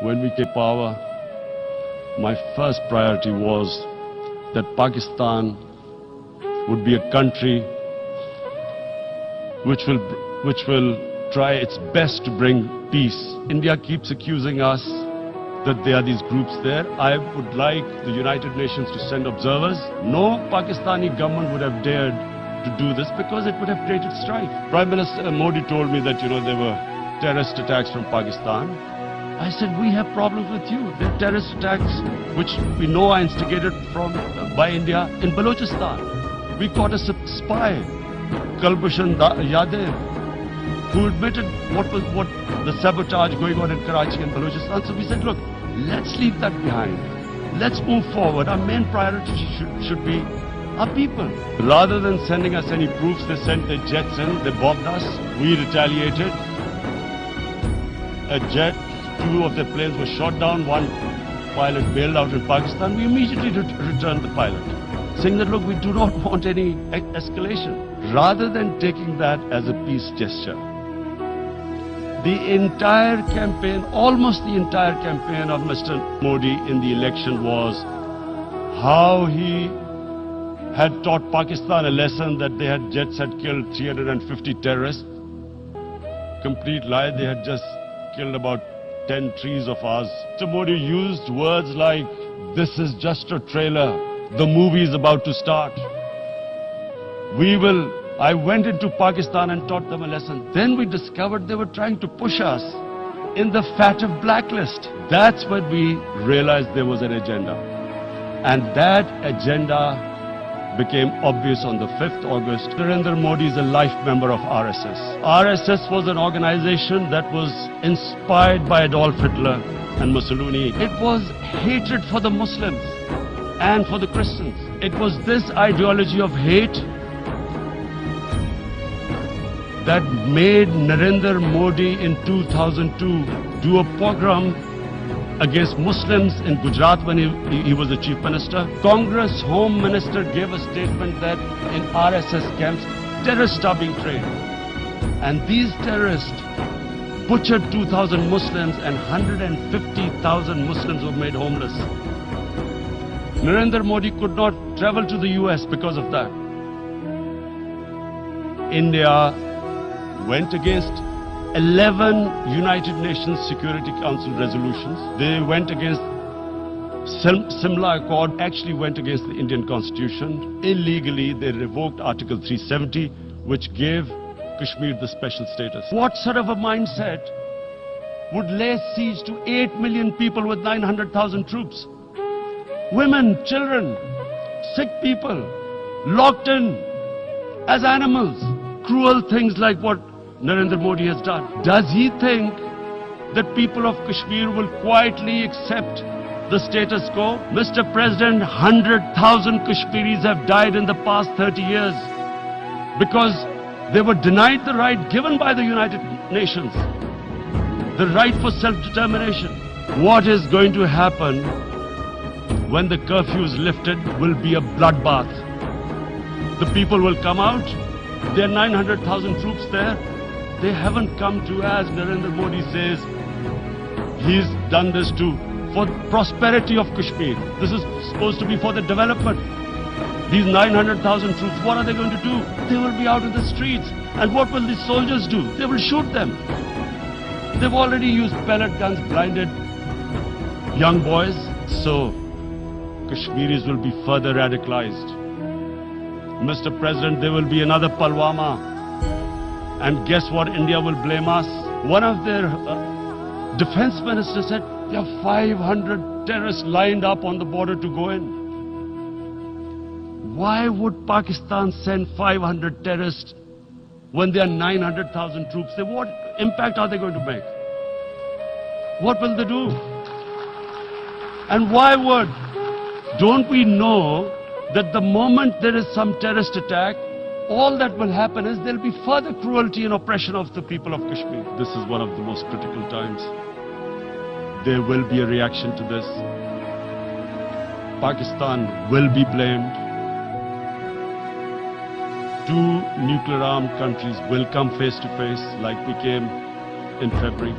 When we came to power, my first priority was that Pakistan would be a country which will try its best to bring peace. India keeps accusing us that there are these groups there. I would like the United Nations to send observers. No Pakistani government would have dared to do this because it would have created strife. Prime Minister Modi told me that, there were terrorist attacks from Pakistan. I said, we have problems with you. There are terrorist attacks which we know are instigated by India in Balochistan. We caught a spy, Kulbhushan Yadav, who admitted what the sabotage going on in Karachi and Balochistan. So we said, look, let's leave that behind. Let's move forward. Our main priority should be our people. Rather than sending us any proofs, they sent their jets in, they bombed us, we retaliated. A jet, 2 of their planes were shot down, 1 pilot bailed out in Pakistan. We immediately returned the pilot, saying that, look, we do not want any escalation. Rather than taking that as a peace gesture, the entire campaign, almost the entire campaign of Mr. Modi in the election was how he had taught Pakistan a lesson that jets had killed 350 terrorists. Complete lie, they had just killed about 10 trees of ours. Mr. Modi used words like, this is just a trailer, the movie is about to start. I went into Pakistan and taught them a lesson. Then we discovered they were trying to push us in the FATF blacklist. That's when we realized there was an agenda. And that agenda became obvious on the 5th August. Narendra Modi is a life member of RSS. RSS was an organization that was inspired by Adolf Hitler and Mussolini. It was hatred for the Muslims and for the Christians. It was this ideology of hate that made Narendra Modi in 2002 do a pogrom against Muslims in Gujarat when he was the chief minister. Congress Home Minister gave a statement that in RSS camps, terrorists are being trained. And these terrorists butchered 2,000 Muslims and 150,000 Muslims were made homeless. Narendra Modi could not travel to the US because of that. India went against 11 United Nations Security Council resolutions. They went against Simla Accord, actually went against the Indian Constitution. Illegally, they revoked Article 370, which gave Kashmir the special status. What sort of a mindset would lay siege to 8 million people with 900,000 troops? Women, children, sick people, locked in as animals. Cruel things like what Narendra Modi has done. Does he think that people of Kashmir will quietly accept the status quo? Mr. President, 100,000 Kashmiris have died in the past 30 years because they were denied the right given by the United Nations, the right for self-determination. What is going to happen when the curfew is lifted will be a bloodbath. The people will come out. There are 900,000 troops there. They haven't come to, as Narendra Modi says, he's done this for prosperity of Kashmir. This is supposed to be for the development. These 900,000 troops, what are they going to do? They will be out in the streets. And what will these soldiers do? They will shoot them. They've already used pellet guns, blinded young boys. So Kashmiris will be further radicalized. Mr. President, there will be another Pulwama. And guess what? India will blame us. One of their defense ministers said, there are 500 terrorists lined up on the border to go in. Why would Pakistan send 500 terrorists when there are 900,000 troops? What impact are they going to make? What will they do? And why would? Don't we know that the moment there is some terrorist attack, all that will happen is there will be further cruelty and oppression of the people of Kashmir. This is one of the most critical times. There will be a reaction to this. Pakistan will be blamed. 2 nuclear-armed countries will come face to face like we came in February.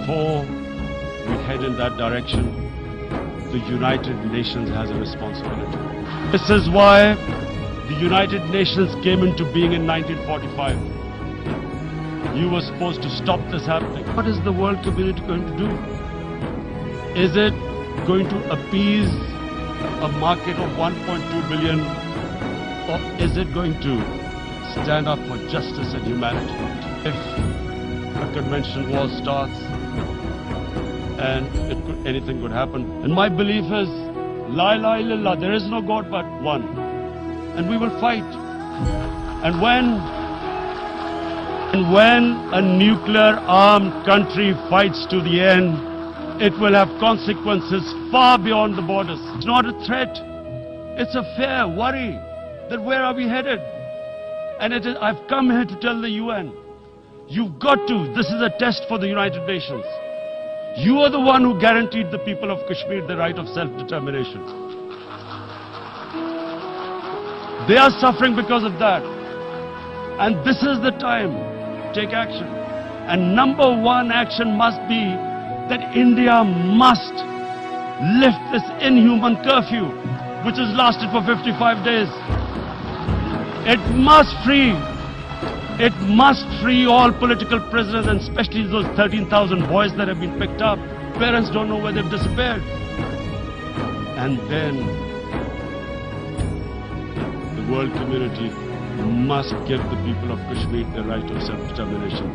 before we head in that direction, the United Nations has a responsibility. This is why the United Nations came into being in 1945. You were supposed to stop this happening. What is the world community going to do? Is it going to appease a market of 1.2 billion, or is it going to stand up for justice and humanity? If a convention war starts and anything could happen. And my belief is, La ilaha illallah, there is no God but one. And we will fight. And when a nuclear armed country fights to the end, it will have consequences far beyond the borders. It's not a threat. It's a fair worry that where are we headed? And I've come here to tell the UN, you've got to, this is a test for the United Nations. You are the one who guaranteed the people of Kashmir the right of self-determination. They are suffering because of that. And this is the time to take action. And number one action must be that India must lift this inhuman curfew, which has lasted for 55 days. It must free all political prisoners, and especially those 13,000 boys that have been picked up. Parents don't know where they've disappeared. And then the world community must give the people of Kashmir the right of self-determination.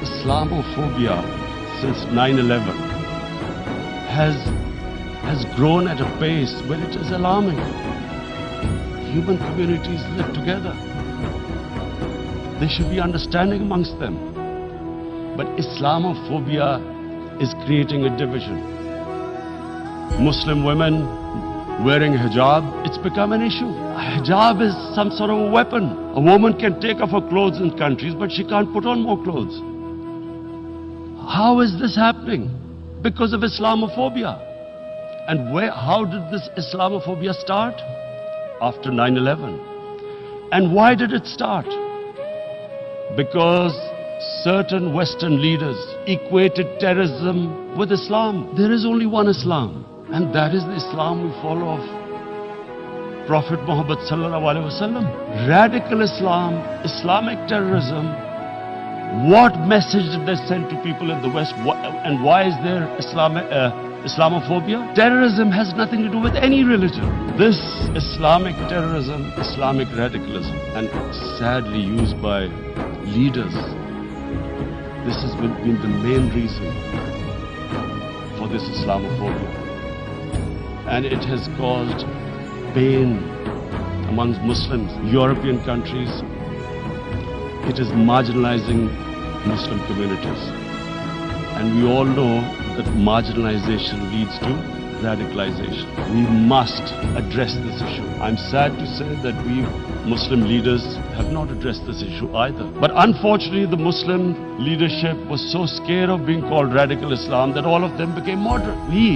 Islamophobia since 9/11 has grown at a pace where it is alarming. Human communities live together. There should be understanding amongst them. But Islamophobia is creating a division. Muslim women wearing hijab, it's become an issue. Hijab is some sort of a weapon. A woman can take off her clothes in countries, but she can't put on more clothes. How is this happening? Because of Islamophobia. And how did this Islamophobia start? After 9/11. And why did it start? Because certain Western leaders equated terrorism with Islam. There is only one Islam, and that is the Islam we follow of Prophet Muhammad sallallahu alaihi wasallam. Radical Islam, Islamic terrorism, what message did they send to people in the West? And why is there Islamophobia? Terrorism has nothing to do with any religion. This Islamic terrorism, Islamic radicalism, and sadly used by leaders, this has been the main reason for this Islamophobia. And it has caused pain amongst Muslims. European countries, it is marginalizing Muslim communities. And we all know that marginalization leads to radicalization. We must address this issue. I'm sad to say that we Muslim leaders have not addressed this issue either. But unfortunately, the Muslim leadership was so scared of being called radical Islam that all of them became moderate. We,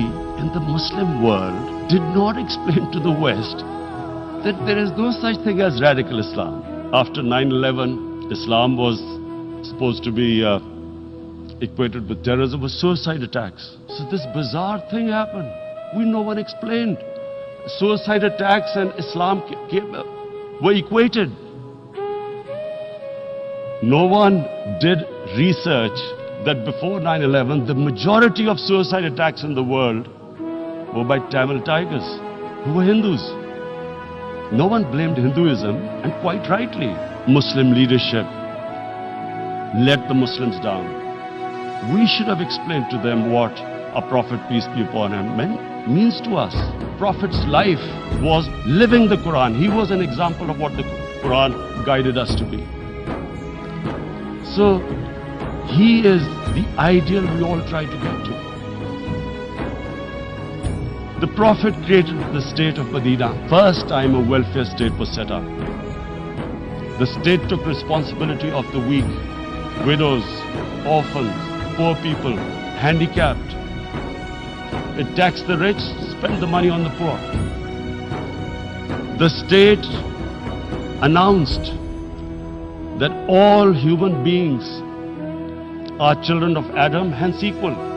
in the Muslim world, did not explain to the West that there is no such thing as radical Islam. After 9/11, Islam was supposed to be equated with terrorism, with suicide attacks. So this bizarre thing happened. No one explained. Suicide attacks and Islam were equated. No one did research that before 9/11, the majority of suicide attacks in the world were by Tamil Tigers, who were Hindus. No one blamed Hinduism, and quite rightly, Muslim leadership let the Muslims down. We should have explained to them what our Prophet, peace be upon him, means to us. Prophet's life was living the Quran. He was an example of what the Quran guided us to be. So, he is the ideal we all try to get to. The Prophet created the state of Medina. First time a welfare state was set up. The state took responsibility of the weak, widows, orphans, poor people, handicapped. It taxed the rich, spent the money on the poor. The state announced that all human beings are children of Adam, hence equal.